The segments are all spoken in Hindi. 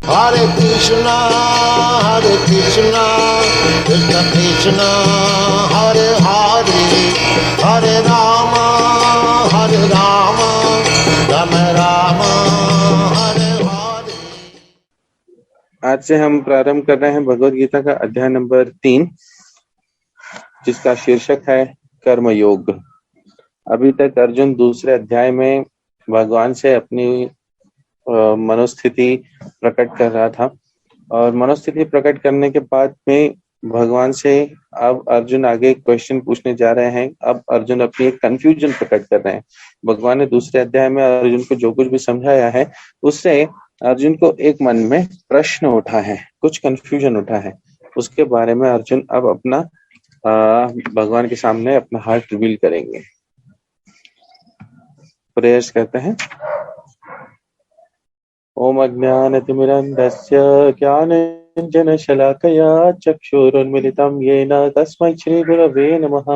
Hare Krishna, Krishna Krishna, Hare Hare, Hare Rama, Rama Rama, Hare Hare। आज से हम प्रारंभ कर रहे हैं भगवद गीता का अध्याय नंबर 3, जिसका शीर्षक है कर्म योग। अभी तक अर्जुन दूसरे अध्याय में भगवान से अपनी मनोस्थिति प्रकट कर रहा था और मनोस्थिति प्रकट करने के बाद में भगवान से अब अर्जुन आगे क्वेश्चन पूछने जा रहे हैं। अब अर्जुन अपनी एक कंफ्यूजन प्रकट कर रहे हैं। भगवान ने दूसरे अध्याय में अर्जुन को जो कुछ भी समझाया है उससे अर्जुन को एक मन में प्रश्न उठा है, कुछ कंफ्यूजन उठा है। उसके बारे में अर्जुन अब अपना भगवान के सामने अपना हार्ट रिवील करेंगे। प्रेयर्स करते हैं। ओम अज्ञानतिमिरन्धस्य ज्ञानाञ्जनशलाकया चक्षुरुन्मिलितं येन तस्मै श्रीगुरवे नमः।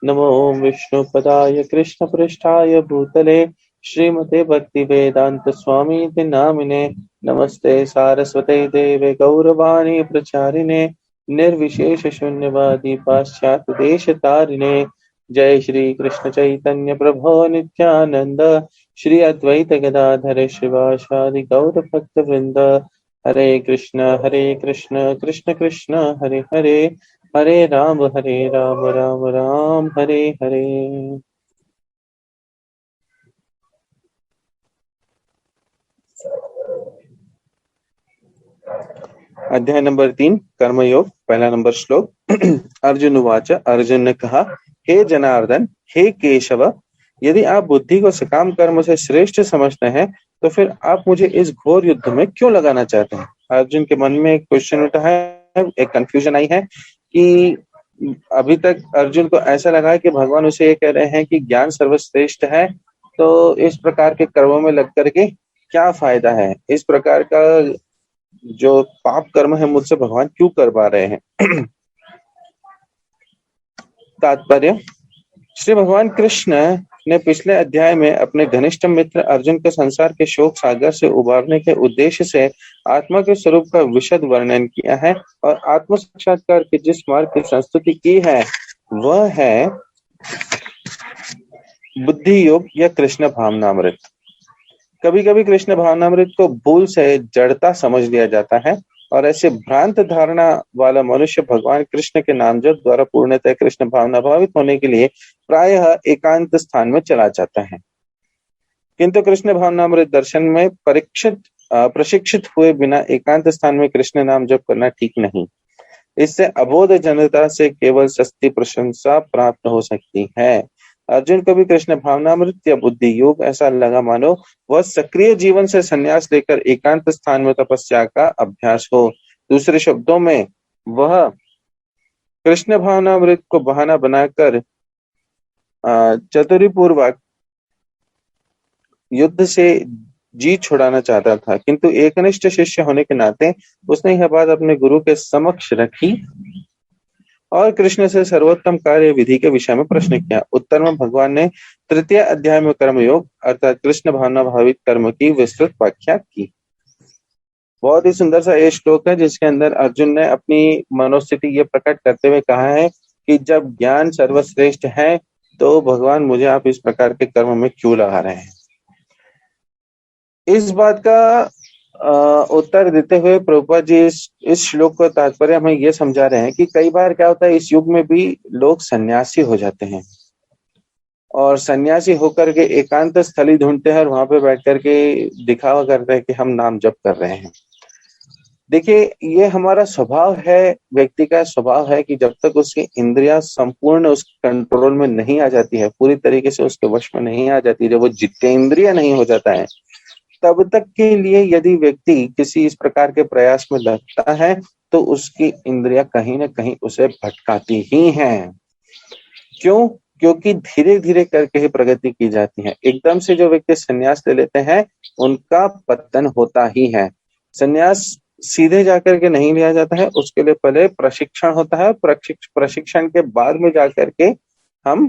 नमो विष्णुपदाय कृष्णपृष्ठाय भूतले श्रीमते भक्तिवेदांत स्वामीति नामिने। नमस्ते सारस्वते देवे गौरवाणी प्रचारिणे निर्विशेष शून्यवादी पाश्चात्य देशतारिणे। जय श्री कृष्ण चैतन्य प्रभो नित्यानंद श्री अद्वैत गदाधर शिवासादि गौर भक्त वृंद। हरे कृष्ण कृष्ण कृष्ण हरे हरे, हरे राम राम राम हरे हरे। अध्याय नंबर 3 कर्मयोग, पहला नंबर श्लोक। अर्जुन उवाच, अर्जुन ने कहा, हे जनार्दन, हे केशव, यदि आप बुद्धि को सकाम कर्म से श्रेष्ठ समझते हैं तो फिर आप मुझे इस घोर युद्ध में क्यों लगाना चाहते हैं। अर्जुन के मन में एक क्वेश्चन उठा है, एक कंफ्यूजन आई है कि अभी तक अर्जुन को ऐसा लगा है कि भगवान उसे ये कह रहे हैं कि ज्ञान सर्वश्रेष्ठ है, तो इस प्रकार के कर्मों में लग करके क्या फायदा है, इस प्रकार का जो पाप कर्म है मुझसे भगवान क्यों करवा रहे हैं। तात्पर्य, श्री भगवान कृष्ण ने पिछले अध्याय में अपने घनिष्ठ मित्र अर्जुन के संसार के शोक सागर से उबारने के उद्देश्य से आत्मा के स्वरूप का विशद वर्णन किया है और आत्म साक्षात्कार के जिस मार्ग की संस्तुति की है वह है बुद्धि योग या कृष्ण भावनामृत। कभी कभी कृष्ण भावनामृत को भूल से जड़ता समझ लिया जाता है और ऐसे भ्रांत धारणा वाला मनुष्य भगवान कृष्ण के नामजप द्वारा पूर्णतः कृष्ण भावना भावित होने के लिए प्रायः एकांत स्थान में चला जाता है। किंतु कृष्ण भावनामृत दर्शन में प्रशिक्षित हुए बिना एकांत स्थान में कृष्ण नाम जप करना ठीक नहीं। इससे अबोध जनता से केवल सस्ती प्रशंसा प्राप्त हो सकती है। अर्जुन को भी कृष्ण भावनामृत या बुद्धि योग ऐसा लगा मानो वह सक्रिय जीवन से संन्यास लेकर एकांत स्थान में तपस्या का अभ्यास हो। दूसरे शब्दों में वह कृष्ण भावनामृत को बहाना बनाकर चतुरीपूर्वक युद्ध से जी छुड़ाना चाहता था, किंतु एकनिष्ठ शिष्य होने के नाते उसने यह बात अपने गुरु के समक्ष रखी और कृष्ण से सर्वोत्तम कार्य विधि के विषय में प्रश्न किया। उत्तर में भगवान ने तृतीय अध्याय में कर्मयोग अर्थात कृष्ण भावना भावित कर्म की विस्तृत व्याख्या की। बहुत ही सुंदर सा ये श्लोक है जिसके अंदर अर्जुन ने अपनी मनोस्थिति ये प्रकट करते हुए कहा है कि जब ज्ञान सर्वश्रेष्ठ है तो भगवान मुझे आप इस प्रकार के कर्म में क्यों लगा रहे हैं। इस बात का उत्तर देते हुए प्रभुपाद जी इस श्लोक का तात्पर्य हमें यह समझा रहे हैं कि कई बार क्या होता है, इस युग में भी लोग सन्यासी हो जाते हैं और सन्यासी होकर के एकांत स्थली ढूंढते हैं और वहां पे बैठ करके दिखावा करते हैं कि हम नाम जप कर रहे हैं। देखिए, ये हमारा स्वभाव है, व्यक्ति का स्वभाव है कि जब तक उसकी इंद्रियां संपूर्ण उस कंट्रोल में नहीं आ जाती है, पूरी तरीके से उसके वश में नहीं आ जाती, जब वो जितेंद्रिय नहीं हो जाता है, तब तक के लिए यदि व्यक्ति किसी इस प्रकार के प्रयास में लगता है तो उसकी इंद्रियां कहीं ना कहीं उसे भटकाती ही हैं। क्यों? क्योंकि धीरे धीरे करके ही प्रगति की जाती है। एकदम से जो व्यक्ति संन्यास ले लेते हैं उनका पतन होता ही है। संन्यास सीधे जाकर के नहीं लिया जाता है, उसके लिए पहले प्रशिक्षण होता है। प्रशिक्षण के बाद में जाकर के हम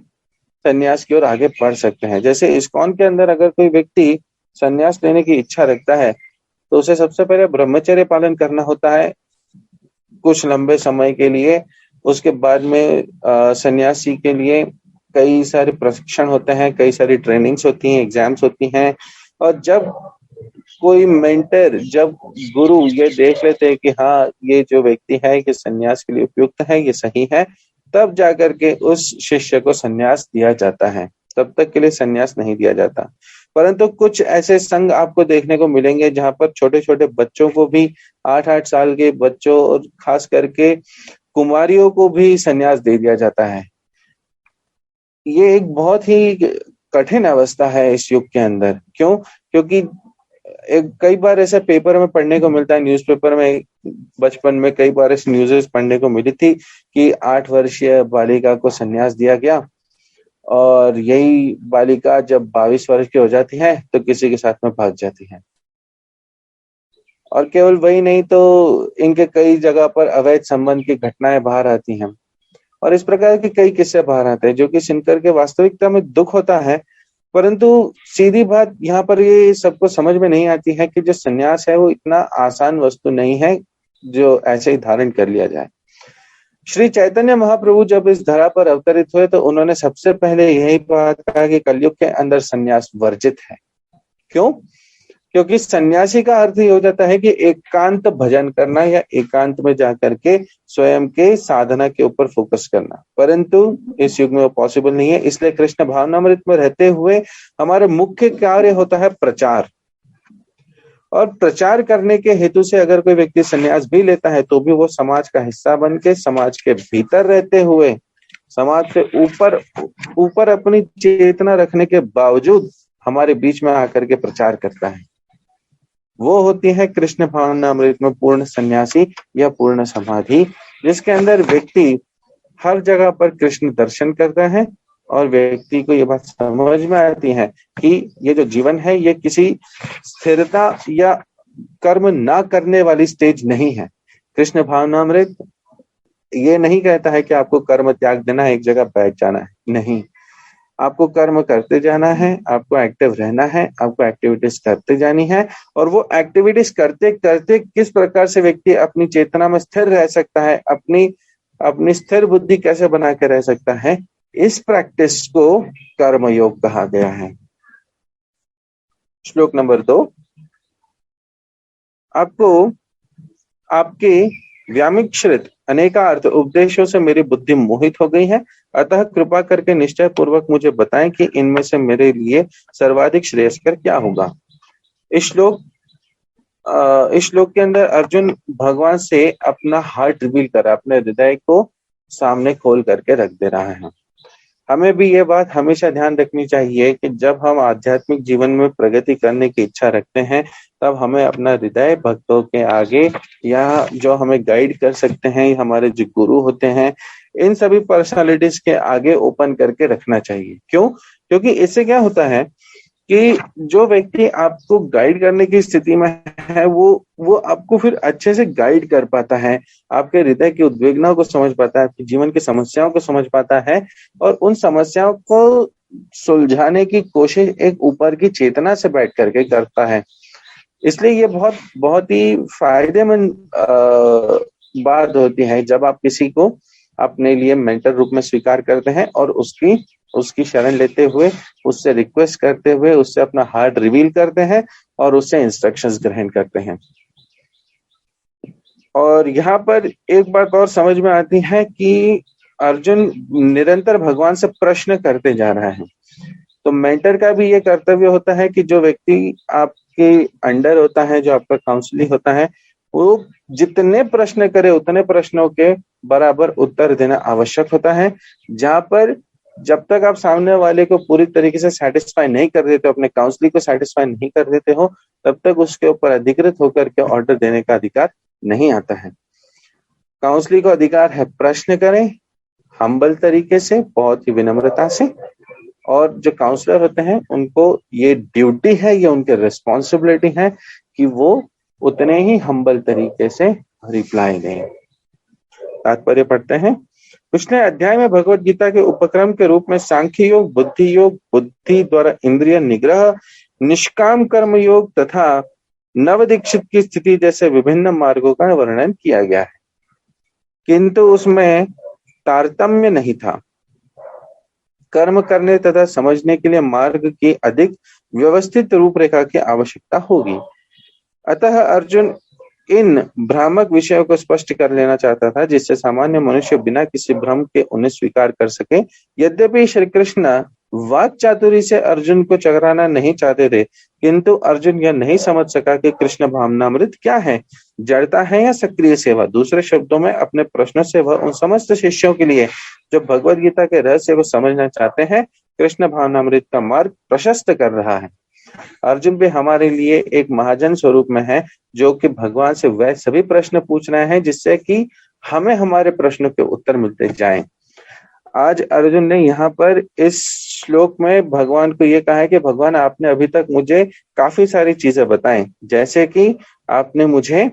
संन्यास की ओर आगे बढ़ सकते हैं। जैसे इस्कॉन के अंदर अगर कोई व्यक्ति संन्यास लेने की इच्छा रखता है तो उसे सबसे पहले ब्रह्मचर्य पालन करना होता है कुछ लंबे समय के लिए। उसके बाद में सन्यासी के लिए कई सारे प्रशिक्षण होते हैं, कई सारी ट्रेनिंग्स होती हैं, एग्जाम्स होती हैं। और जब कोई मेंटर, जब गुरु ये देख लेते हैं कि हाँ ये जो व्यक्ति है कि सन्यास के लिए उपयुक्त है, ये सही है, तब जाकर के उस शिष्य को सन्यास दिया जाता है। तब तक के लिए सन्यास नहीं दिया जाता। परंतु कुछ ऐसे संघ आपको देखने को मिलेंगे जहां पर छोटे छोटे बच्चों को भी, 8-8 साल के बच्चों और खास करके कुमारियों को भी सन्यास दे दिया जाता है। ये एक बहुत ही कठिन अवस्था है इस युग के अंदर। क्यों? क्योंकि एक कई बार ऐसा पेपर में पढ़ने को मिलता है, न्यूज़पेपर में बचपन में कई बार इस न्यूज़ेस पढ़ने को मिली थी कि 8 वर्षीय बालिका को सन्यास दिया गया और यही बालिका जब 22 वर्ष की हो जाती है तो किसी के साथ में भाग जाती है। और केवल वही नहीं, तो इनके कई जगह पर अवैध संबंध की घटनाएं बाहर आती हैं और इस प्रकार के कई किस्से बाहर आते हैं जो कि सुनकर के वास्तविकता में दुख होता है। परंतु सीधी बात यहाँ पर ये सबको समझ में नहीं आती है कि जो सन्यास है वो इतना आसान वस्तु नहीं है जो ऐसे ही धारण कर लिया जाए। श्री चैतन्य महाप्रभु जब इस धरा पर अवतरित हुए तो उन्होंने सबसे पहले यही बात कहा कि कलयुग के अंदर सन्यास वर्जित है। क्यों? क्योंकि सन्यासी का अर्थ ही हो जाता है कि एकांत भजन करना या एकांत में जाकर के स्वयं के साधना के ऊपर फोकस करना। परंतु इस युग में वो पॉसिबल नहीं है। इसलिए कृष्ण भावनामृत में रहते हुए हमारे मुख्य कार्य होता है प्रचार। और प्रचार करने के हेतु से अगर कोई व्यक्ति सन्यास भी लेता है तो भी वो समाज का हिस्सा बन के, समाज के भीतर रहते हुए, समाज से ऊपर ऊपर अपनी चेतना रखने के बावजूद हमारे बीच में आकर के प्रचार करता है। वो होती है कृष्ण भावनामृत में पूर्ण सन्यासी या पूर्ण समाधि, जिसके अंदर व्यक्ति हर जगह पर कृष्ण दर्शन करता है और व्यक्ति को ये बात समझ में आती है कि ये जो जीवन है ये किसी स्थिरता या कर्म ना करने वाली स्टेज नहीं है। कृष्ण भावनामृत ये नहीं कहता है कि आपको कर्म त्याग देना है, एक जगह बैठ जाना है। नहीं, आपको कर्म करते जाना है, आपको एक्टिव रहना है, आपको एक्टिविटीज करते जानी है। और वो एक्टिविटीज करते करते किस प्रकार से व्यक्ति अपनी चेतना में स्थिर रह सकता है, अपनी स्थिर बुद्धि कैसे बना के रह सकता है, इस प्रैक्टिस को कर्मयोग कहा गया है। श्लोक नंबर 2, आपको आपके व्यामिश्रित अनेकार्थ उपदेशों से मेरी बुद्धि मोहित हो गई है, अतः कृपा करके निश्चय पूर्वक मुझे बताएं कि इनमें से मेरे लिए सर्वाधिक श्रेयस्कर क्या होगा। इस श्लोक के अंदर अर्जुन भगवान से अपना हार्ट रिवील कर रहा है, अपने हृदय को सामने खोल करके रख दे रहा है। हमें भी ये बात हमेशा ध्यान रखनी चाहिए कि जब हम आध्यात्मिक जीवन में प्रगति करने की इच्छा रखते हैं तब हमें अपना हृदय भक्तों के आगे, या जो हमें गाइड कर सकते हैं, हमारे जो गुरु होते हैं, इन सभी पर्सनालिटीज के आगे ओपन करके रखना चाहिए। क्यों? क्योंकि इससे क्या होता है कि जो व्यक्ति आपको गाइड करने की स्थिति में है वो आपको फिर अच्छे से गाइड कर पाता है, आपके हृदय की उद्वेगनाओं को समझ पाता है, आपके जीवन की समस्याओं को समझ पाता है और उन समस्याओं को सुलझाने की कोशिश एक ऊपर की चेतना से बैठ करके करता है। इसलिए ये बहुत बहुत ही फायदेमंद बात होती है जब आप किसी को अपने लिए मेंटर रूप में स्वीकार करते हैं और उसकी शरण लेते हुए, उससे रिक्वेस्ट करते हुए, उससे अपना हार्ट रिवील करते हैं और उससे इंस्ट्रक्शंस ग्रहण करते हैं। और यहाँ पर एक बात और समझ में आती है कि अर्जुन निरंतर भगवान से प्रश्न करते जा रहा है। तो मेंटर का भी ये कर्तव्य होता है कि जो व्यक्ति आपके अंडर होता है, जो आपका काउंसलिंग होता है, वो जितने प्रश्न करे उतने प्रश्नों के बराबर उत्तर देना आवश्यक होता है। जहां पर जब तक आप सामने वाले को पूरी तरीके से सेटिस्फाई नहीं कर देते हो, अपने काउंसलिंग को सेटिस्फाई नहीं कर देते हो, तब तक उसके ऊपर अधिकृत होकर के ऑर्डर देने का अधिकार नहीं आता है। काउंसलिंग का अधिकार है प्रश्न करें हम्बल तरीके से, बहुत ही विनम्रता से, और जो काउंसलर होते हैं उनको ये ड्यूटी है, ये उनकी रिस्पॉन्सिबिलिटी है कि वो उतने ही हम्बल तरीके से रिप्लाई दें। तात्पर्य पढ़ते हैं। पिछले अध्याय में भगवत गीता के उपक्रम के रूप में सांख्य योग, बुद्धि योग, बुद्धि द्वारा इंद्रिय निग्रह, निष्काम कर्म योग तथा नवदीक्षित की स्थिति जैसे विभिन्न मार्गों का वर्णन किया गया है, किंतु उसमें तारतम्य नहीं था। कर्म करने तथा समझने के लिए मार्ग की अधिक व्यवस्थित रूपरेखा की आवश्यकता होगी। अतः अर्जुन इन भ्रामक विषयों को स्पष्ट कर लेना चाहता था, जिससे सामान्य मनुष्य बिना किसी भ्रम के उन्हें स्वीकार कर सके। यद्यपि श्री कृष्ण वाक चातुरी से अर्जुन को चकराना नहीं चाहते थे, किंतु अर्जुन यह नहीं समझ सका कि कृष्ण भावनामृत क्या है, जड़ता है या सक्रिय सेवा। दूसरे शब्दों में अपने प्रश्नों से वह उन समस्त शिष्यों के लिए जो भगवद गीता के रहस्य को समझना चाहते हैं, कृष्ण भावनामृत का मार्ग प्रशस्त कर रहा है। अर्जुन भी हमारे लिए एक महाजन स्वरूप में है, जो कि भगवान से वह सभी प्रश्न पूछ रहे हैं जिससे कि हमें हमारे प्रश्नों के उत्तर मिलते जाएं। आज अर्जुन ने यहाँ पर इस श्लोक में भगवान को ये कहा है कि भगवान, आपने अभी तक मुझे काफी सारी चीजें बताई, जैसे कि आपने मुझे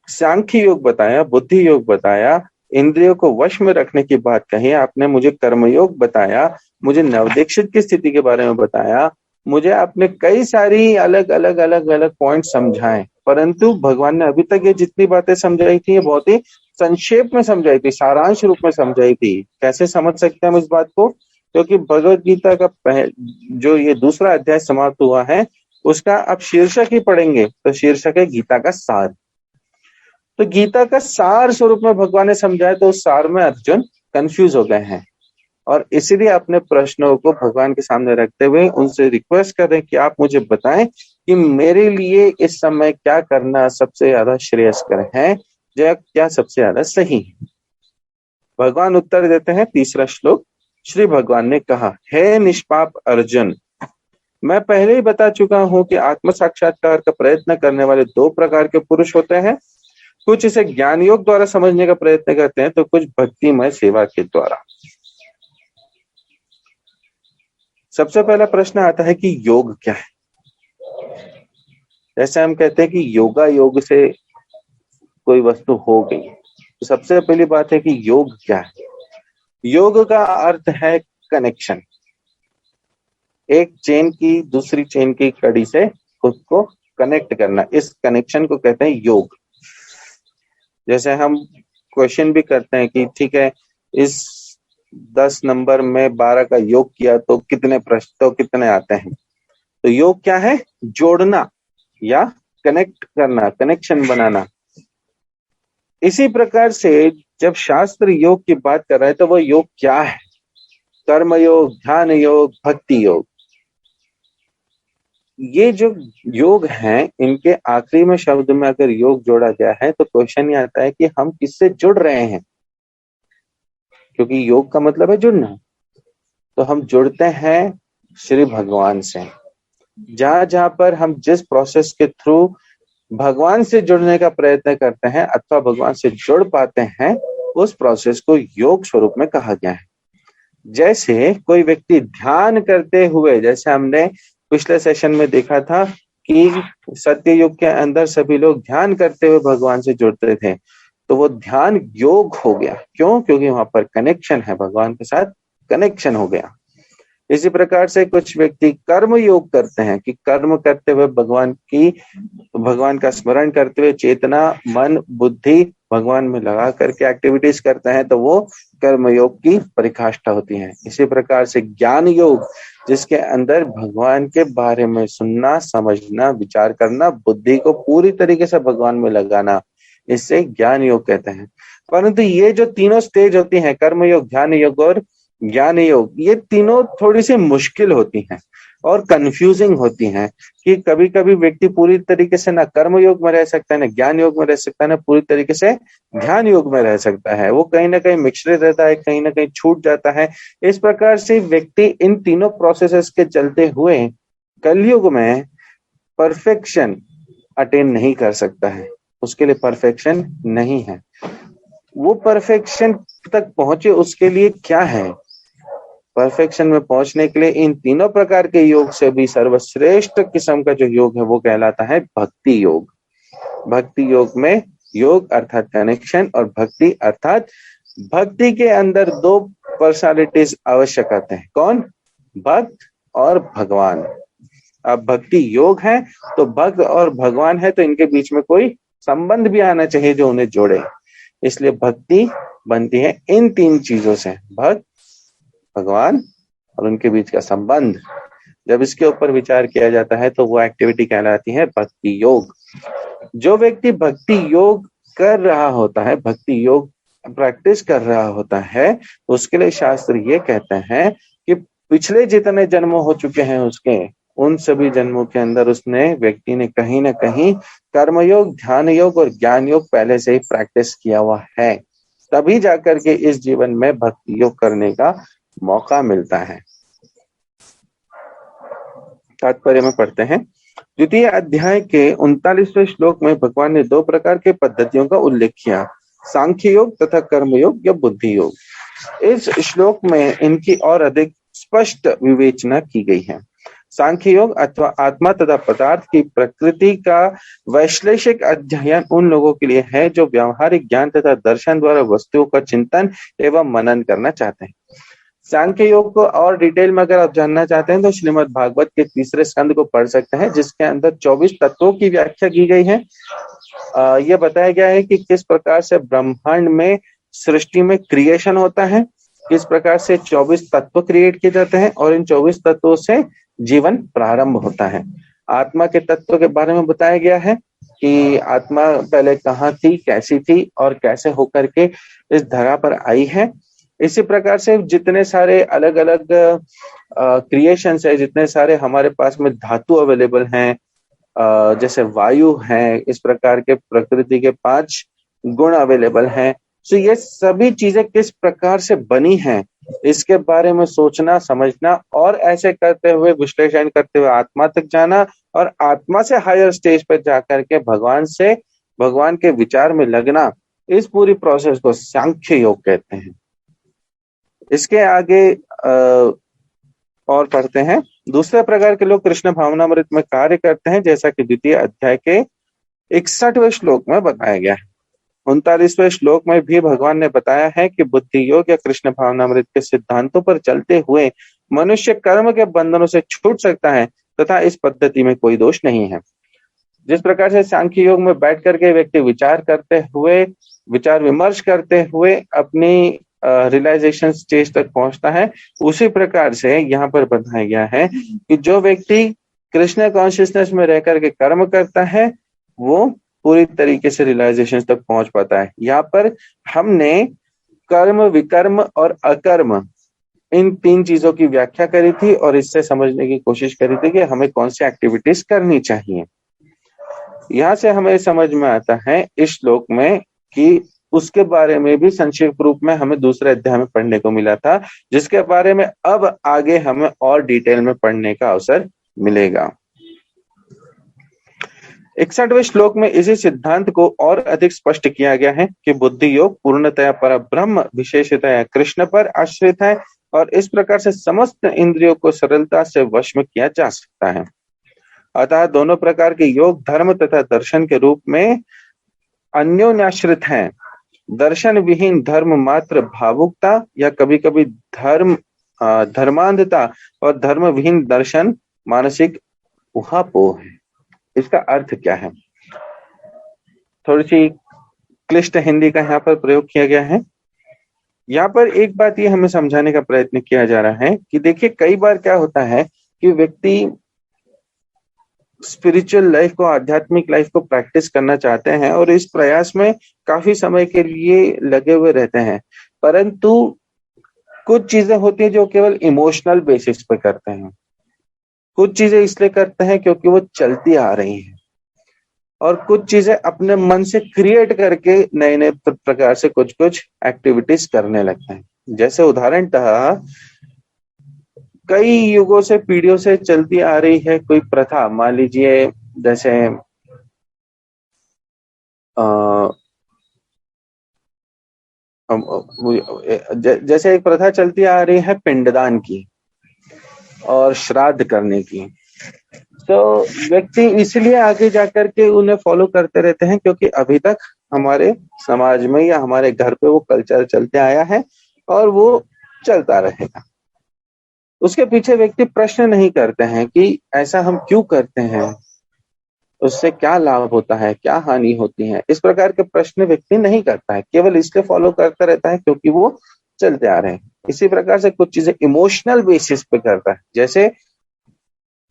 सांख्य योग बताया, बुद्धि योग बताया, इंद्रियों को वश में रखने की बात कही, आपने मुझे कर्मयोग बताया, मुझे नवदीक्षित की स्थिति के बारे में बताया, मुझे आपने कई सारी अलग अलग पॉइंट समझाए, परंतु भगवान ने अभी तक ये जितनी बातें समझाई थी, ये बहुत ही संक्षेप में समझाई थी, सारांश रूप में समझाई थी। कैसे समझ सकते हैं हम इस बात को? क्योंकि भगवत गीता का जो ये दूसरा अध्याय समाप्त हुआ है, उसका अब शीर्षक ही पढ़ेंगे, तो शीर्षक है गीता का सार। तो गीता का सार स्वरूप में भगवान ने समझाया, तो उस सार में अर्जुन कंफ्यूज हो गए हैं, और इसीलिए अपने प्रश्नों को भगवान के सामने रखते हुए उनसे रिक्वेस्ट कर रहे हैं कि आप मुझे बताएं कि मेरे लिए इस समय क्या करना सबसे ज्यादा श्रेयस्कर है, या क्या सबसे ज्यादा सही है। भगवान उत्तर देते हैं, तीसरा श्लोक। श्री भगवान ने कहा, हे निष्पाप अर्जुन, मैं पहले ही बता चुका हूं कि आत्म साक्षात्कार का प्रयत्न करने वाले दो प्रकार के पुरुष होते हैं। कुछ इसे ज्ञान योग द्वारा समझने का प्रयत्न करते हैं, तो कुछ भक्तिमय सेवा के द्वारा। सबसे पहला प्रश्न आता है कि योग क्या है। जैसे हम कहते हैं कि योगा योग से कोई वस्तु हो गई, तो सबसे पहली बात है कि योग क्या है। योग का अर्थ है कनेक्शन, एक चेन की दूसरी चेन की कड़ी से खुद को कनेक्ट करना, इस कनेक्शन को कहते हैं योग। जैसे हम क्वेश्चन भी करते हैं कि ठीक है, इस 10 नंबर में 12 का योग किया तो कितने प्रश्न, तो कितने आते हैं। तो योग क्या है? जोड़ना या कनेक्ट करना, कनेक्शन बनाना। इसी प्रकार से जब शास्त्र योग की बात कर रहा है, तो वो योग क्या है? कर्म योग, ध्यान योग, भक्ति योग। ये जो योग हैं, इनके आखिरी में शब्द में अगर योग जोड़ा गया है, तो क्वेश्चन ये आता है कि हम किससे जुड़ रहे हैं, क्योंकि योग का मतलब है जुड़ना। तो हम जुड़ते हैं श्री भगवान से। जहां जहां पर हम जिस प्रोसेस के थ्रू भगवान से जुड़ने का प्रयत्न करते हैं अथवा भगवान से जुड़ पाते हैं, उस प्रोसेस को योग स्वरूप में कहा गया है। जैसे कोई व्यक्ति ध्यान करते हुए, जैसे हमने पिछले सेशन में देखा था कि सत्य युग के अंदर सभी लोग ध्यान करते हुए भगवान से जुड़ते थे, तो वो ध्यान योग हो गया। क्यों? क्योंकि वहां पर कनेक्शन है, भगवान के साथ कनेक्शन हो गया। इसी प्रकार से कुछ व्यक्ति कर्म योग करते हैं कि कर्म करते हुए भगवान का स्मरण करते हुए चेतना, मन, बुद्धि भगवान में लगा करके एक्टिविटीज करते हैं, तो वो कर्म योग की परिकाष्ठा होती है। इसी प्रकार से ज्ञान योग, जिसके अंदर भगवान के बारे में सुनना, समझना, विचार करना, बुद्धि को पूरी तरीके से भगवान में लगाना, इससे ज्ञान योग कहते हैं। परंतु ये जो तीनों स्टेज होती हैं, कर्म योग, ध्यान योग और ज्ञान योग, ये तीनों थोड़ी सी मुश्किल होती हैं और कंफ्यूजिंग होती हैं कि कभी कभी व्यक्ति पूरी तरीके से ना कर्म योग में रह सकता है, ना ज्ञान योग में रह सकता है, ना पूरी तरीके से ध्यान योग में रह सकता है। वो कहीं ना कहीं मिश्रित रहता है, कहीं ना कहीं छूट जाता है। इस प्रकार से व्यक्ति इन तीनों प्रोसेसेस के चलते हुए कलयुग में परफेक्शन अटेन नहीं कर सकता है। उसके लिए परफेक्शन नहीं है। वो परफेक्शन तक पहुंचे, उसके लिए क्या है? परफेक्शन में पहुंचने के लिए इन तीनों प्रकार के योग से भी सर्वश्रेष्ठ किस्म का जो योग है वो कहलाता है भक्ति योग। भक्ति योग में योग अर्थात कनेक्शन और भक्ति अर्थात भक्ति के अंदर दो पर्सनालिटीज आवश्यक आते हैं। कौन? भक्त और भगवान। अब भक्ति योग है तो भक्त और भगवान है, तो इनके बीच में कोई संबंध भी आना चाहिए जो उन्हें जोड़े। इसलिए भक्ति बनती है इन तीन चीजों से, भक्त, भगवान और उनके बीच का संबंध। जब इसके ऊपर विचार किया जाता है तो वो एक्टिविटी कहलाती है भक्ति योग। जो व्यक्ति भक्ति योग कर रहा होता है, भक्ति योग प्रैक्टिस कर रहा होता है, उसके लिए शास्त्र ये कहते हैं कि पिछले जितने जन्म हो चुके हैं उसके, उन सभी जन्मों के अंदर उसने, व्यक्ति ने कहीं ना कहीं कर्मयोग, ध्यान योग और ज्ञान योग पहले से ही प्रैक्टिस किया हुआ है, तभी जाकर के इस जीवन में भक्ति योग करने का मौका मिलता है। तात्पर्य में पढ़ते हैं। द्वितीय अध्याय के 39वें श्लोक में भगवान ने दो प्रकार के पद्धतियों का उल्लेख किया, सांख्य योग तथा कर्म योग या बुद्धि योग। इस श्लोक में इनकी और अधिक स्पष्ट विवेचना की गई है। सांख्य योग अथवा आत्मा तथा पदार्थ की प्रकृति का वैश्लेषिक अध्ययन उन लोगों के लिए है जो व्यावहारिक ज्ञान तथा दर्शन द्वारा वस्तुओं का चिंतन एवं मनन करना चाहते हैं। सांख्य योग को और डिटेल में अगर आप जानना चाहते हैं तो श्रीमद् भागवत के 3रे स्कंद को पढ़ सकते हैं, जिसके अंदर 24 तत्वों की व्याख्या की गई है। यह बताया गया है कि किस प्रकार से ब्रह्मांड में, सृष्टि में क्रिएशन होता है, किस प्रकार से 24 तत्व क्रिएट किए जाते हैं और इन 24 तत्वों से जीवन प्रारंभ होता है। आत्मा के तत्व के बारे में बताया गया है कि आत्मा पहले कहाँ थी, कैसी थी और कैसे होकर के इस धरा पर आई है। इसी प्रकार से जितने सारे अलग अलग क्रिएशंस है, जितने सारे हमारे पास में धातु अवेलेबल हैं, जैसे वायु है, इस प्रकार के प्रकृति के 5 गुण अवेलेबल हैं। तो ये सभी चीजें किस प्रकार से बनी हैं, इसके बारे में सोचना, समझना और ऐसे करते हुए, विश्लेषण करते हुए आत्मा तक जाना और आत्मा से हायर स्टेज पर जाकर के भगवान के विचार में लगना, इस पूरी प्रोसेस को सांख्य योग कहते हैं। इसके आगे और पढ़ते हैं। दूसरे प्रकार के लोग कृष्ण भावनामृत में कार्य करते हैं, जैसा कि द्वितीय अध्याय के 61वें श्लोक में बताया गया है। 39वें श्लोक में भी भगवान ने बताया है कि बुद्धि योग या कृष्ण भावनामृत के सिद्धांतों पर चलते हुए मनुष्य कर्म के बंधनों से छूट सकता है तथा इस पद्धति में कोई दोष नहीं है। जिस प्रकार से सांख्य योग में बैठ करके व्यक्ति विचार विमर्श करते हुए अपनी रियलाइजेशन स्टेज तक पहुंचता है, उसी प्रकार से यहाँ पर बताया गया है कि जो व्यक्ति कृष्ण कॉन्शियसनेस में रहकर के कर्म करता है वो पूरी तरीके से रियलाइजेशन तक पहुंच पाता है। यहाँ पर हमने कर्म, विकर्म और अकर्म, इन 3 चीजों की व्याख्या करी थी और इससे समझने की कोशिश करी थी कि हमें कौन सी एक्टिविटीज करनी चाहिए। यहाँ से हमें समझ में आता है इस श्लोक में कि उसके बारे में भी संक्षिप्त रूप में हमें दूसरे अध्याय में पढ़ने को मिला था, जिसके बारे में अब आगे हमें और डिटेल में पढ़ने का अवसर मिलेगा। 61वें श्लोक में इसी सिद्धांत को और अधिक स्पष्ट किया गया है कि बुद्धि योग पूर्णतया पर ब्रह्म, विशेषतया कृष्ण पर आश्रित है और इस प्रकार से समस्त इंद्रियों को सरलता से वश में किया जा सकता है। अतः दोनों प्रकार के योग धर्म तथा दर्शन के रूप में अन्योन्याश्रित हैं। दर्शन विहीन धर्म मात्र भावुकता या कभी कभी धर्मांधता और धर्म विहीन दर्शन मानसिक उहापोह है। इसका अर्थ क्या है? थोड़ी सी क्लिष्ट हिंदी का यहाँ पर प्रयोग किया गया है। यहाँ पर एक बात ये हमें समझाने का प्रयत्न किया जा रहा है कि देखिए, कई बार क्या होता है कि व्यक्ति स्पिरिचुअल लाइफ को, आध्यात्मिक लाइफ को प्रैक्टिस करना चाहते हैं और इस प्रयास में काफी समय के लिए लगे हुए रहते हैं, परंतु कुछ चीजें होती हैं जो केवल इमोशनल बेसिस पे करते हैं, कुछ चीजें इसलिए करते हैं क्योंकि वो चलती आ रही हैं, और कुछ चीजें अपने मन से क्रिएट करके नए नए प्रकार से कुछ कुछ एक्टिविटीज करने लगते हैं। जैसे उदाहरणतः कई युगों से, पीढ़ियों से चलती आ रही है कोई प्रथा, मान लीजिए जैसे एक प्रथा चलती आ रही है पिंडदान की और श्राद्ध करने की, तो व्यक्ति इसलिए आगे जाकर के उन्हें फॉलो करते रहते हैं क्योंकि अभी तक हमारे समाज में या हमारे घर पे वो कल्चर चलते आया है और वो चलता रहेगा। उसके पीछे व्यक्ति प्रश्न नहीं करते हैं कि ऐसा हम क्यों करते हैं, उससे क्या लाभ होता है, क्या हानि होती है। इस प्रकार के प्रश्न व्यक्ति नहीं करता है, केवल इसलिए फॉलो करता रहता है क्योंकि वो चलते आ रहे हैं। इसी प्रकार से कुछ चीजें इमोशनल बेसिस पे करता है, जैसे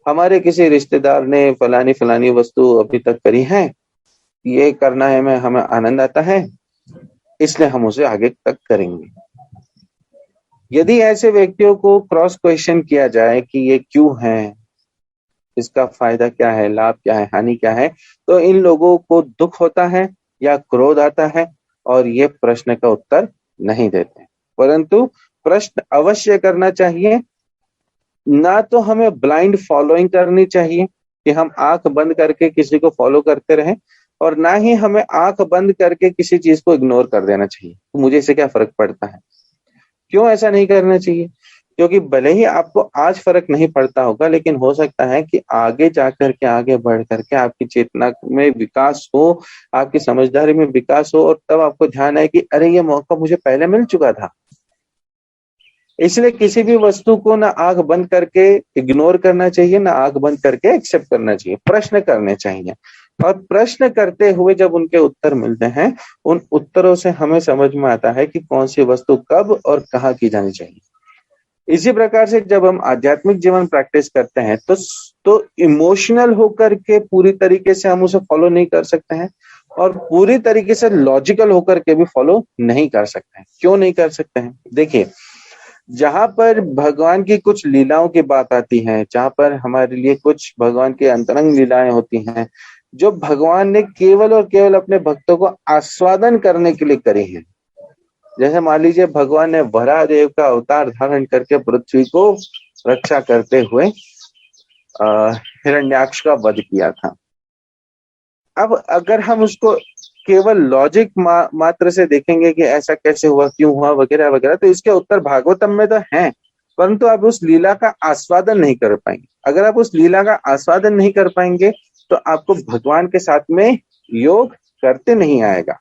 हमारे किसी रिश्तेदार ने फलानी फलानी वस्तु अभी तक करी है, ये करना है, में हमें आनंद आता है, इसलिए हम उसे आगे तक करेंगे। यदि ऐसे व्यक्तियों को क्रॉस क्वेश्चन किया जाए कि ये क्यों है, इसका फायदा क्या है, लाभ क्या है, हानि क्या है, तो इन लोगों को दुख होता है या क्रोध आता है और ये प्रश्न का उत्तर नहीं देते। परंतु प्रश्न अवश्य करना चाहिए। ना तो हमें ब्लाइंड फॉलोइंग करनी चाहिए कि हम आंख बंद करके किसी को फॉलो करते रहें, और ना ही हमें आंख बंद करके किसी चीज को इग्नोर कर देना चाहिए, तो मुझे इससे क्या फर्क पड़ता है। क्यों ऐसा नहीं करना चाहिए? क्योंकि भले ही आपको आज फर्क नहीं पड़ता होगा, लेकिन हो सकता है कि आगे जाकर के, आगे बढ़ करके आपकी चेतना में विकास हो, आपकी समझदारी में विकास हो, और तब आपको ध्यान आए कि अरे ये मौका मुझे पहले मिल चुका था। इसलिए किसी भी वस्तु को ना आंख बंद करके इग्नोर करना चाहिए, ना आंख बंद करके एक्सेप्ट करना चाहिए, प्रश्न करने चाहिए। और प्रश्न करते हुए जब उनके उत्तर मिलते हैं, उन उत्तरों से हमें समझ में आता है कि कौन सी वस्तु कब और कहाँ की जानी चाहिए। इसी प्रकार से जब हम आध्यात्मिक जीवन प्रैक्टिस करते हैं तो इमोशनल होकर के पूरी तरीके से हम उसे फॉलो नहीं कर सकते हैं, और पूरी तरीके से लॉजिकल होकर के भी फॉलो नहीं कर सकते हैं। क्यों नहीं कर सकते हैं? देखिए, जहां पर भगवान की कुछ लीलाओं की बात आती है, जहां पर हमारे लिए कुछ भगवान की अंतरंग लीलाएं होती हैं, जो भगवान ने केवल और केवल अपने भक्तों को आस्वादन करने के लिए करी है। जैसे मान लीजिए भगवान ने वराह देव का अवतार धारण करके पृथ्वी को रक्षा करते हुए हिरण्याक्ष का वध किया था। अब अगर हम उसको केवल लॉजिक मात्र से देखेंगे कि ऐसा कैसे हुआ, क्यों हुआ, वगैरह वगैरह, तो इसके उत्तर भागवतम में तो हैं, परंतु आप उस लीला का आस्वादन नहीं कर पाएंगे। अगर आप उस लीला का आस्वादन नहीं कर पाएंगे तो आपको भगवान के साथ में योग करते नहीं आएगा।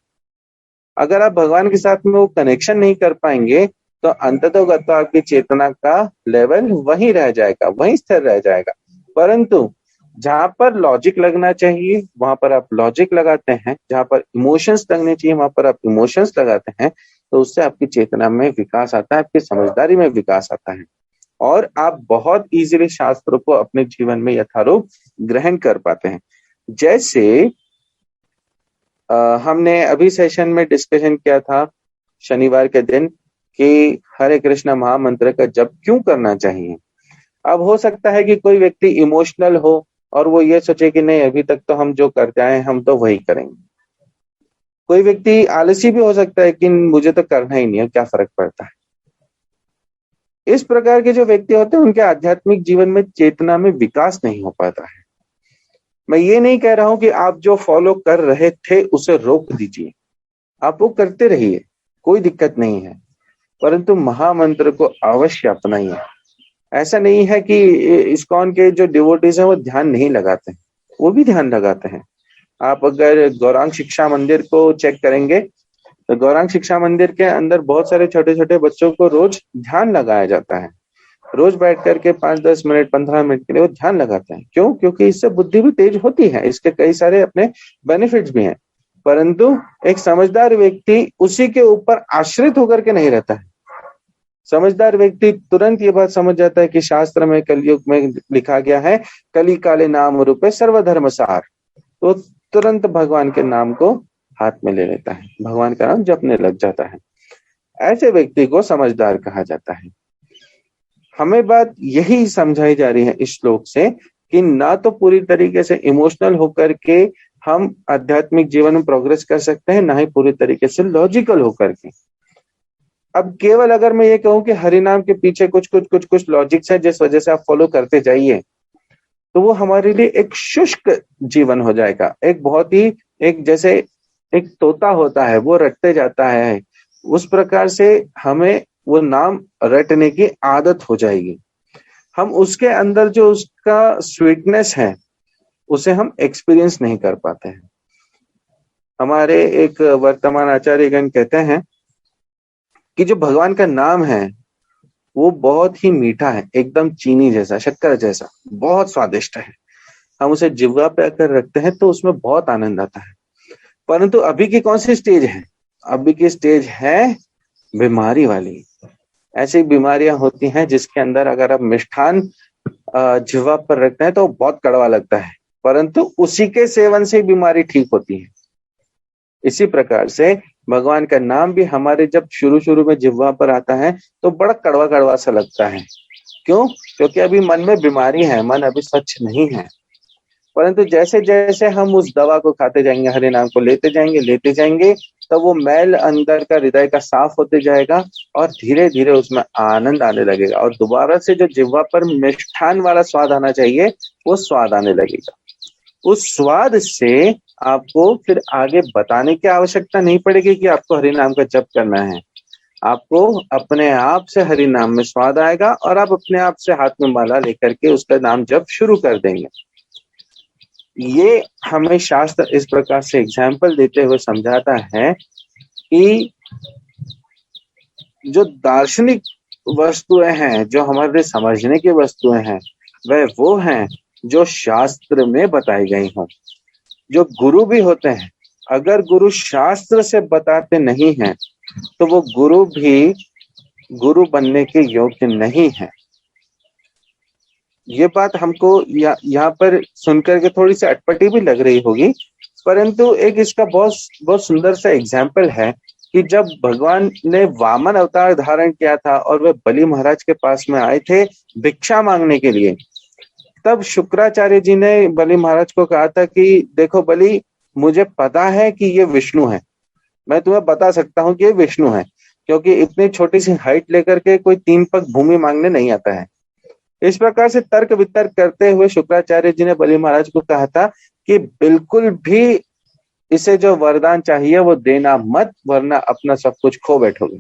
अगर आप भगवान के साथ में वो कनेक्शन नहीं कर पाएंगे तो अंततोगत आपकी चेतना का लेवल वहीं रह जाएगा, वहीं स्थिर रह जाएगा। परंतु जहां पर लॉजिक लगना चाहिए वहां पर आप लॉजिक लगाते हैं, जहां पर इमोशंस लगने चाहिए वहां पर आप इमोशंस लगाते हैं, तो उससे आपकी चेतना में विकास आता है, आपकी समझदारी में विकास आता है, और आप बहुत इजीली शास्त्रों को अपने जीवन में यथारूप ग्रहण कर पाते हैं। जैसे हमने अभी सेशन में डिस्कशन किया था शनिवार के दिन कि हरे कृष्ण महामंत्र का जप क्यों करना चाहिए। अब हो सकता है कि कोई व्यक्ति इमोशनल हो और वो ये सोचे कि नहीं, अभी तक तो हम जो करते आए हम तो वही करेंगे। कोई व्यक्ति आलसी भी हो सकता है कि मुझे तो करना ही नहीं है, क्या फर्क पड़ता है। इस प्रकार के जो व्यक्ति होते हैं उनके आध्यात्मिक जीवन में चेतना में विकास नहीं हो पाता है। मैं ये नहीं कह रहा हूं कि आप जो फॉलो कर रहे थे उसे रोक दीजिए, आप वो करते रहिए, कोई दिक्कत नहीं है, परंतु महामंत्र को अवश्य अपनाइए। ऐसा नहीं है कि इस्कॉन के जो डिवोटीज हैं वो ध्यान नहीं लगाते हैं, वो भी ध्यान लगाते हैं। आप अगर गौरांग शिक्षा मंदिर को चेक करेंगे तो गौरांग शिक्षा मंदिर के अंदर बहुत सारे छोटे छोटे बच्चों को रोज ध्यान लगाया जाता है। रोज बैठ करके 5-10 मिनट 15 मिनट के लिए वो ध्यान लगाते हैं। क्यों? क्योंकि इससे बुद्धि भी तेज होती है, इसके कई सारे अपने बेनिफिट्स भी हैं। परंतु एक समझदार व्यक्ति उसी के ऊपर आश्रित होकर के नहीं रहता है। समझदार व्यक्ति तुरंत ये बात समझ जाता है कि शास्त्र में कलयुग में लिखा गया है कली काले नाम रूपे सर्वधर्म सार, तो तुरंत भगवान के नाम को हाथ में ले लेता है, भगवान का नाम जपने लग जाता है। ऐसे व्यक्ति को समझदार कहा जाता है। हमें बात यही समझाई जा रही है इस श्लोक से कि ना तो पूरी तरीके से इमोशनल होकर के हम आध्यात्मिक जीवन में प्रोग्रेस कर सकते हैं, ना ही पूरी तरीके से लॉजिकल होकर के। अब केवल अगर मैं ये कहूं कि हरिनाम के पीछे कुछ लॉजिक्स है जिस वजह से आप फॉलो करते जाइए, तो वो हमारे लिए एक शुष्क जीवन हो जाएगा। एक बहुत ही एक जैसे एक तोता होता है वो रटते जाता है, उस प्रकार से हमें वो नाम रटने की आदत हो जाएगी। हम उसके अंदर जो उसका स्वीटनेस है उसे हम एक्सपीरियंस नहीं कर पाते हैं। हमारे एक वर्तमान आचार्यगण कहते हैं कि जो भगवान का नाम है वो बहुत ही मीठा है, एकदम चीनी जैसा, शक्कर जैसा, बहुत स्वादिष्ट है। हम उसे जिह्वा पे अगर रखते हैं तो उसमें बहुत आनंद आता है। परंतु अभी की कौन सी स्टेज है? अभी की स्टेज है बीमारी वाली। ऐसी बीमारियां होती हैं जिसके अंदर अगर आप मिष्ठान जिह्वा पर रखते हैं तो बहुत कड़वा लगता है, परंतु उसी के सेवन से बीमारी ठीक होती है। इसी प्रकार से भगवान का नाम भी हमारे जब शुरू शुरू में जिह्वा पर आता है तो बड़ा कड़वा कड़वा सा लगता है। क्यों? क्योंकि अभी मन में बीमारी है, मन अभी स्वच्छ नहीं है। परंतु जैसे जैसे हम उस दवा को खाते जाएंगे, हरि नाम को लेते जाएंगे, तब वो मैल अंदर का हृदय का साफ होते जाएगा और धीरे धीरे उसमें आनंद आने लगेगा और दोबारा से जो जिह्वा पर मिष्ठान वाला स्वाद आना चाहिए वो स्वाद आने लगेगा। उस स्वाद से आपको फिर आगे बताने की आवश्यकता नहीं पड़ेगी कि आपको हरि नाम का जप करना है। आपको अपने आप से हरि नाम में स्वाद आएगा और आप अपने आप से हाथ में माला लेकर के उसका नाम जप शुरू कर देंगे। ये हमें शास्त्र इस प्रकार से एग्जाम्पल देते हुए समझाता है कि जो दार्शनिक वस्तुएं हैं, जो हमारे समझने की वस्तुएं हैं, वह वो हैं जो शास्त्र में बताई गई हों। जो गुरु भी होते हैं, अगर गुरु शास्त्र से बताते नहीं हैं तो वो गुरु भी गुरु बनने के योग्य नहीं है। ये बात हमको यहाँ पर सुनकर के थोड़ी सी अटपटी भी लग रही होगी, परंतु एक इसका बहुत बहुत सुंदर सा एग्जाम्पल है कि जब भगवान ने वामन अवतार धारण किया था और वे बलि महाराज के पास में आए थे भिक्षा मांगने के लिए, तब शुक्राचार्य जी ने बलि महाराज को कहा था कि देखो बलि, मुझे पता है कि ये विष्णु है, मैं तुम्हें बता सकता हूँ कि ये विष्णु है, क्योंकि इतनी छोटी सी हाइट लेकर के कोई 3 पग भूमि मांगने नहीं आता है। इस प्रकार से तर्क वितर्क करते हुए शुक्राचार्य जी ने बलि महाराज को कहा था कि बिल्कुल भी इसे जो वरदान चाहिए वो देना मत, वरना अपना सब कुछ खो बैठोगे।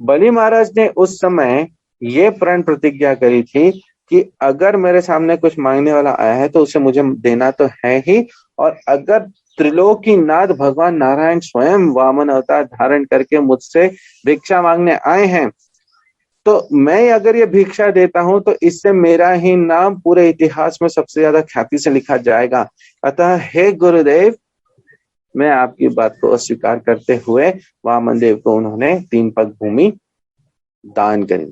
बलि महाराज ने उस समय ये प्रण प्रतिज्ञा करी थी कि अगर मेरे सामने कुछ मांगने वाला आया है तो उसे मुझे देना तो है ही, और अगर त्रिलोकीनाथ भगवान नारायण स्वयं वामन अवतार धारण करके मुझसे भिक्षा मांगने आए हैं तो मैं अगर ये भिक्षा देता हूं तो इससे मेरा ही नाम पूरे इतिहास में सबसे ज्यादा ख्याति से लिखा जाएगा। अतः हे गुरुदेव, मैं आपकी बात को अस्वीकार करते हुए वामन देव को उन्होंने 3 पग भूमि दान करी।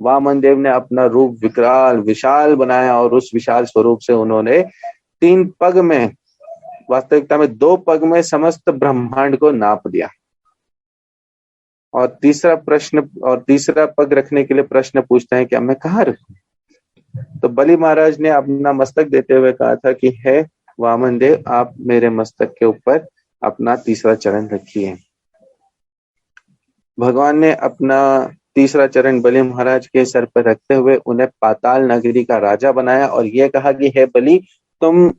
वामन देव ने अपना रूप विकराल विशाल बनाया और उस विशाल स्वरूप से उन्होंने 3 पग में, वास्तविकता में 2 पग में समस्त ब्रह्मांड को नाप दिया। और तीसरा पग रखने के लिए प्रश्न पूछते हैं कि अब मैं कहाँ रखूं? तो बलि महाराज ने अपना मस्तक देते हुए कहा था कि हे वामन देव, आप मेरे मस्तक के ऊपर अपना तीसरा चरण रखिए। भगवान ने अपना तीसरा चरण बलि महाराज के सर पर रखते हुए उन्हें पाताल नगरी का राजा बनाया और ये कहा कि हे बलि, तुम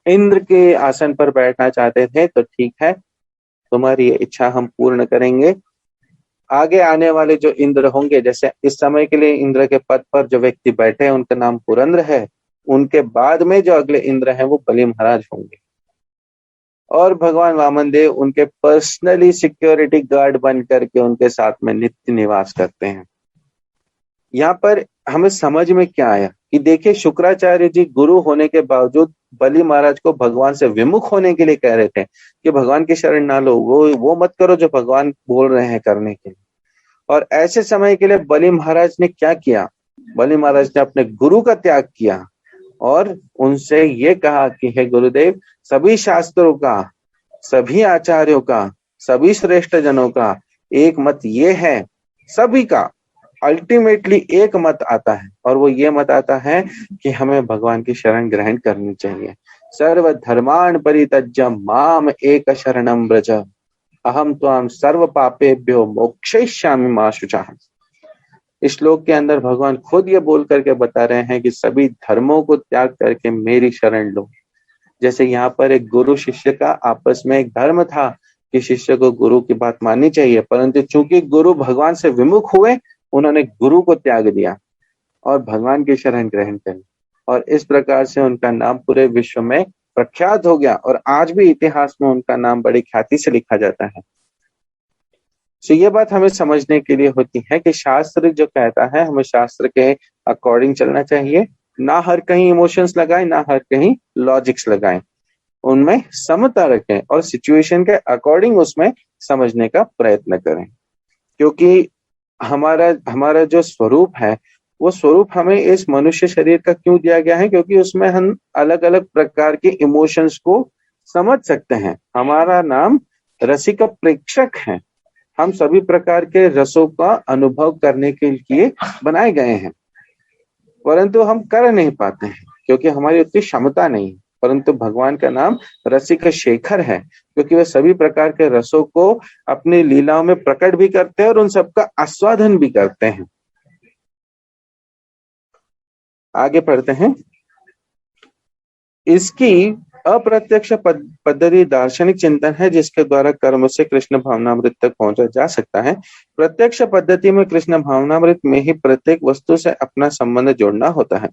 इंद्र के आसन पर बैठना चाहते थे तो ठीक है, तुम्हारी इच्छा हम पूर्ण करेंगे। आगे आने वाले जो इंद्र होंगे, जैसे इस समय के लिए इंद्र के पद पर जो व्यक्ति बैठे हैं उनका नाम पुरंद्र है, उनके बाद में जो अगले इंद्र हैं वो बलि महाराज होंगे। और भगवान वामन देव उनके पर्सनली सिक्योरिटी गार्ड बन करके उनके साथ में नित्य निवास करते हैं। यहाँ पर हमें समझ में क्या आया कि देखिए, शुक्राचार्य जी गुरु होने के बावजूद बलि महाराज को भगवान से विमुख होने के लिए कह रहे थे कि भगवान की शरण ना लो, वो मत करो जो भगवान बोल रहे हैं करने के लिए। और ऐसे समय के लिए बलि महाराज ने क्या किया? बलि महाराज ने अपने गुरु का त्याग किया और उनसे ये कहा कि हे गुरुदेव, सभी शास्त्रों का, सभी आचार्यों का, सभी श्रेष्ठ जनों का एक मत ये है, सभी का अल्टीमेटली एक मत आता है, और वो ये मत आता है कि हमें भगवान की शरण ग्रहण करनी चाहिए। सर्व धर्मान् परित्यज्य माम एक शरणं व्रज, अहम त्वाम सर्व पापेभ्यो मोक्षयिष्यामि मा शुचः। इस श्लोक के अंदर भगवान खुद ये बोल करके बता रहे हैं कि सभी धर्मों को त्याग करके मेरी शरण लो। जैसे यहाँ पर एक गुरु शिष्य का आपस में एक धर्म था कि शिष्य को गुरु की बात माननी चाहिए, परंतु चूंकि गुरु भगवान से विमुख हुए, उन्होंने गुरु को त्याग दिया और भगवान की शरण ग्रहण करी, और इस प्रकार से उनका नाम पूरे विश्व में प्रख्यात हो गया और आज भी इतिहास में उनका नाम बड़ी ख्याति से लिखा जाता है। तो ये बात हमें समझने के लिए होती है कि शास्त्र जो कहता है हमें शास्त्र के अकॉर्डिंग चलना चाहिए, ना हर कहीं इमोशंस लगाएं, ना हर कहीं लॉजिक्स लगाएं, उनमें समता रखें और सिचुएशन के अकॉर्डिंग उसमें समझने का प्रयत्न करें। क्योंकि हमारा हमारा जो स्वरूप है वो स्वरूप हमें इस मनुष्य शरीर का क्यों दिया गया है, क्योंकि उसमें हम अलग अलग प्रकार के इमोशंस को समझ सकते हैं। हमारा नाम रसिक प्रेक्षक है, हम सभी प्रकार के रसों का अनुभव करने के लिए बनाए गए हैं, परंतु हम कर नहीं पाते हैं क्योंकि हमारी उतनी क्षमता नहीं है। परंतु भगवान का नाम रसिक शेखर है, क्योंकि वे सभी प्रकार के रसों को अपनी लीलाओं में प्रकट भी करते हैं और उन सबका आस्वादन भी करते हैं। आगे पढ़ते हैं। इसकी अप्रत्यक्ष पद्धति दार्शनिक चिंतन है जिसके द्वारा कर्म से कृष्ण भावनामृत तक पहुंचा जा सकता है। प्रत्यक्ष पद्धति में कृष्ण भावनामृत में ही प्रत्येक वस्तु से अपना संबंध जोड़ना होता है।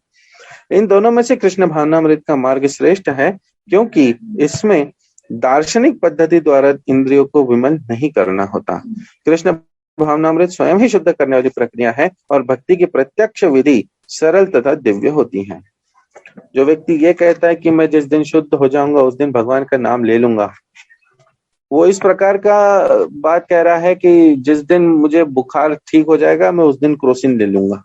इन दोनों में से कृष्ण भावनामृत का मार्ग श्रेष्ठ है, क्योंकि इसमें दार्शनिक पद्धति द्वारा इंद्रियों को विमल नहीं करना होता। कृष्ण भावनामृत स्वयं ही शुद्ध करने वाली प्रक्रिया है और भक्ति की प्रत्यक्ष विधि सरल तथा दिव्य होती है। जो व्यक्ति ये कहता है कि मैं जिस दिन शुद्ध हो जाऊंगा उस दिन भगवान का नाम ले लूंगा, वो इस प्रकार का बात कह रहा है कि जिस दिन मुझे बुखार ठीक हो जाएगा मैं उस दिन क्रोसिन ले लूंगा।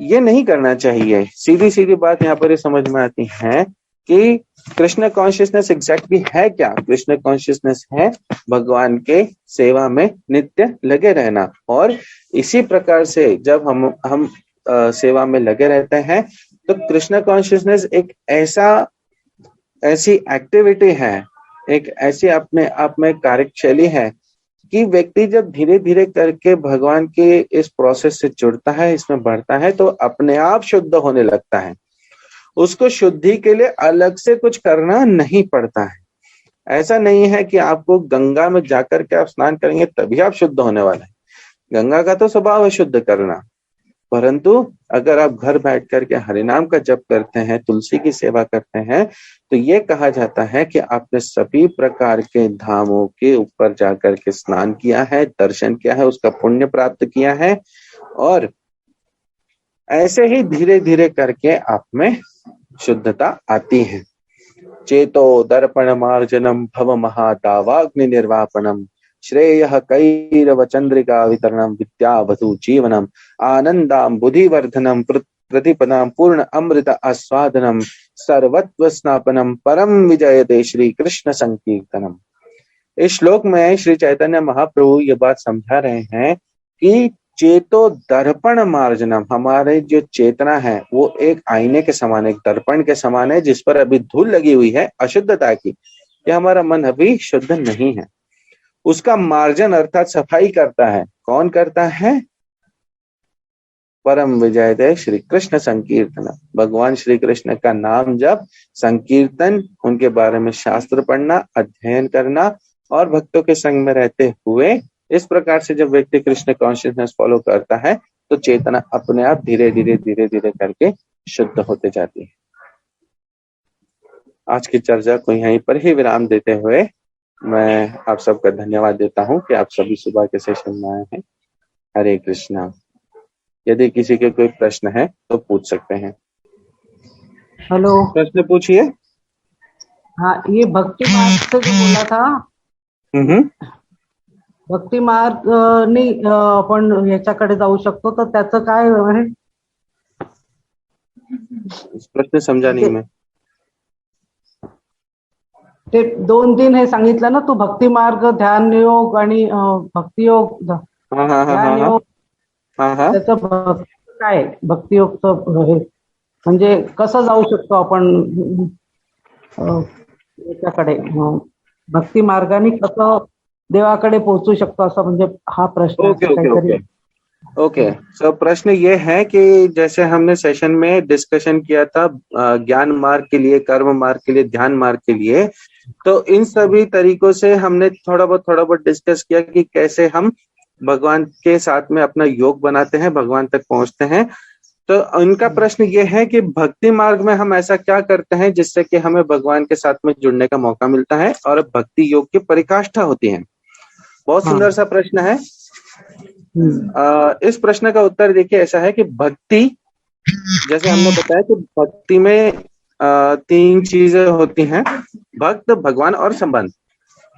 ये नहीं करना चाहिए। सीधी सीधी बात यहाँ पर ये समझ में आती है कि कृष्ण कॉन्शियसनेस एग्जैक्टली है क्या। कृष्ण कॉन्शियसनेस है भगवान के सेवा में नित्य लगे रहना, और इसी प्रकार से जब हम सेवा में लगे रहते हैं तो कृष्ण कॉन्शियसनेस एक ऐसी एक्टिविटी है, एक ऐसी अपने आप में कार्यशैली है कि व्यक्ति जब धीरे धीरे करके भगवान के इस प्रोसेस से जुड़ता है, इसमें बढ़ता है, तो अपने आप शुद्ध होने लगता है। उसको शुद्धि के लिए अलग से कुछ करना नहीं पड़ता है। ऐसा नहीं है कि आपको गंगा में जाकर के आप स्नान करेंगे तभी आप शुद्ध होने वाले हैं। गंगा का तो स्वभाव है शुद्ध करना, परंतु अगर आप घर बैठ करके हरिनाम का जप करते हैं, तुलसी की सेवा करते हैं, तो ये कहा जाता है कि आपने सभी प्रकार के धामों के ऊपर जाकर के स्नान किया है, दर्शन किया है, उसका पुण्य प्राप्त किया है, और ऐसे ही धीरे धीरे करके आप में शुद्धता आती है। चेतो दर्पण मार्जनम भव महादावाग्नि निर्वापनम श्रेयः कैरव चंद्रिका वितरणम विद्यावधु जीवनम आनंदाम बुद्धिवर्धनम प्रतिपदाम पूर्ण अमृत आस्वादनम सर्वत्व स्नापनम परम विजयते श्री कृष्ण संकीर्तनम। इस श्लोक में श्री चैतन्य महाप्रभु ये बात समझा रहे हैं कि चेतो दर्पण मार्जनम, हमारे जो चेतना है वो एक आईने के समान, एक दर्पण के समान है जिस पर अभी धूल लगी हुई है अशुद्धता की। यह हमारा मन अभी शुद्ध नहीं है। उसका मार्जन अर्थात सफाई करता है। कौन करता है? परम विजयते श्री कृष्ण संकीर्तन, भगवान श्री कृष्ण का नाम जप, संकीर्तन, उनके बारे में शास्त्र पढ़ना, अध्ययन करना और भक्तों के संग में रहते हुए इस प्रकार से जब व्यक्ति कृष्ण कॉन्शियसनेस फॉलो करता है तो चेतना अपने आप धीरे धीरे करके शुद्ध होते जाती है। आज की चर्चा को यहीं पर ही विराम देते हुए मैं आप सबका धन्यवाद देता हूं कि आप सभी सुबह के सेशन में आए हैं। हरे कृष्णा। यदि किसी के कोई प्रश्न है तो पूछ सकते हैं। हेलो, प्रश्न पूछिए। हाँ, ये भक्ति मार्ग से जो बोला था, भक्ति मार्ग नाही आपण याच्याकडे जाऊ शकतो, तर त्याचं काय आहे? प्रश्न समझा नहीं मैं। ते 2-3 हे सांगितलं ना तू, भक्ती मार्ग, ध्यान योग आणि भक्ती योग, ध्यान योग, त्याचं काय भक्ती योगचं हे म्हणजे कसं जाऊ शकतो आपण याच्याकडे, भक्ती मार्गाने कसं देवाकडे पोहोचू शकतो, असं म्हणजे हा प्रश्न काहीतरी। ओके, सो प्रश्न ये है कि जैसे हमने सेशन में डिस्कशन किया था ज्ञान मार्ग के लिए, कर्म मार्ग के लिए, ध्यान मार्ग के लिए, तो इन सभी तरीकों से हमने थोड़ा बहुत डिस्कस किया कि कैसे हम भगवान के साथ में अपना योग बनाते हैं, भगवान तक पहुंचते हैं। तो उनका प्रश्न ये है कि भक्ति मार्ग में हम ऐसा क्या करते हैं जिससे कि हमें भगवान के साथ में जुड़ने का मौका मिलता है और भक्ति योग की परिकाष्ठा होती है। बहुत सुंदर सा प्रश्न है। इस प्रश्न का उत्तर देखिए ऐसा है कि भक्ति, जैसे हमने बताया कि भक्ति में 3 चीजें होती हैं, भक्त, भगवान और संबंध।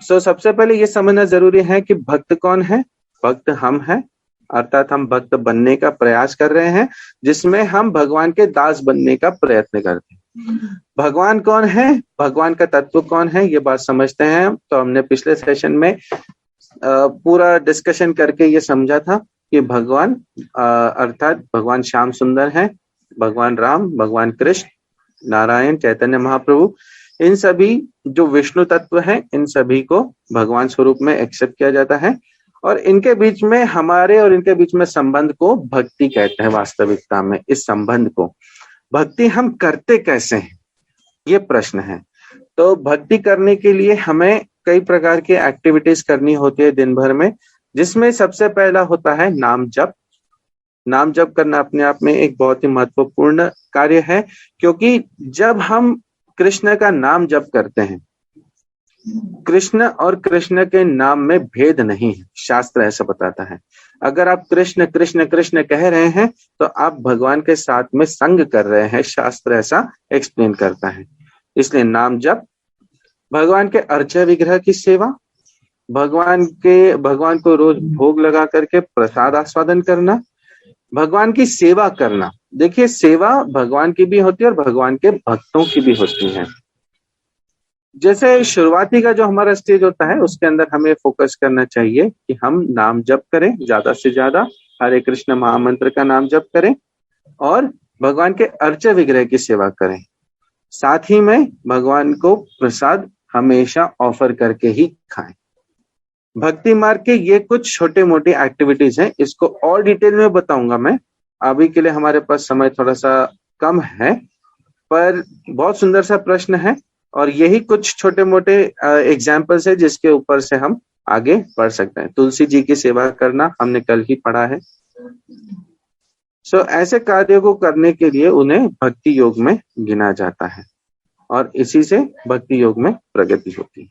सबसे पहले ये समझना जरूरी है कि भक्त कौन है। भक्त हम हैं, अर्थात हम भक्त बनने का प्रयास कर रहे हैं, जिसमें हम भगवान के दास बनने का प्रयत्न करते हैं। भगवान कौन है, भगवान का तत्व कौन है, ये बात समझते हैं। तो हमने पिछले सेशन में पूरा डिस्कशन करके ये समझा था कि भगवान अर्थात भगवान श्याम सुंदर हैं, भगवान राम, भगवान कृष्ण, नारायण, चैतन्य महाप्रभु, इन सभी जो विष्णु तत्व हैं, इन सभी को भगवान स्वरूप में एक्सेप्ट किया जाता है। और इनके बीच में, हमारे और इनके बीच में संबंध को भक्ति कहते हैं। वास्तविकता में इस संबंध को भक्ति हम करते कैसे हैं, ये प्रश्न है। तो भक्ति करने के लिए हमें कई प्रकार की एक्टिविटीज करनी होती है दिन भर में, जिसमें सबसे पहला होता है नाम जप। नाम जप करना अपने आप में एक बहुत ही महत्वपूर्ण कार्य है, क्योंकि जब हम कृष्ण का नाम जप करते हैं, कृष्ण और कृष्ण के नाम में भेद नहीं है, शास्त्र ऐसा बताता है। अगर आप कृष्ण कृष्ण कृष्ण कह रहे हैं तो आप भगवान के साथ में संग कर रहे हैं, शास्त्र ऐसा एक्सप्लेन करता है। इसलिए नाम जप, भगवान के अर्चा विग्रह की सेवा, भगवान को रोज भोग लगा करके प्रसाद आस्वादन करना, भगवान की सेवा करना। देखिए, सेवा भगवान की भी होती है और भगवान के भक्तों की भी होती है। जैसे शुरुआती का जो हमारा स्टेज होता है, उसके अंदर हमें फोकस करना चाहिए कि हम नाम जप करें, ज्यादा से ज्यादा हरे कृष्ण महामंत्र का नाम जप करें और भगवान के अर्चा विग्रह की सेवा करें। साथ ही में भगवान को प्रसाद हमेशा ऑफर करके ही खाएं। भक्ति मार्ग के ये कुछ छोटे मोटे एक्टिविटीज हैं, इसको और डिटेल में बताऊंगा मैं। अभी के लिए हमारे पास समय थोड़ा सा कम है, पर बहुत सुंदर सा प्रश्न है और यही कुछ छोटे मोटे एग्जाम्पल्स है जिसके ऊपर से हम आगे बढ़ सकते हैं। तुलसी जी की सेवा करना हमने कल ही पढ़ा है। ऐसे कार्यों को करने के लिए उन्हें भक्ति योग में गिना जाता है और इसी से भक्ति योग में प्रगति होती है।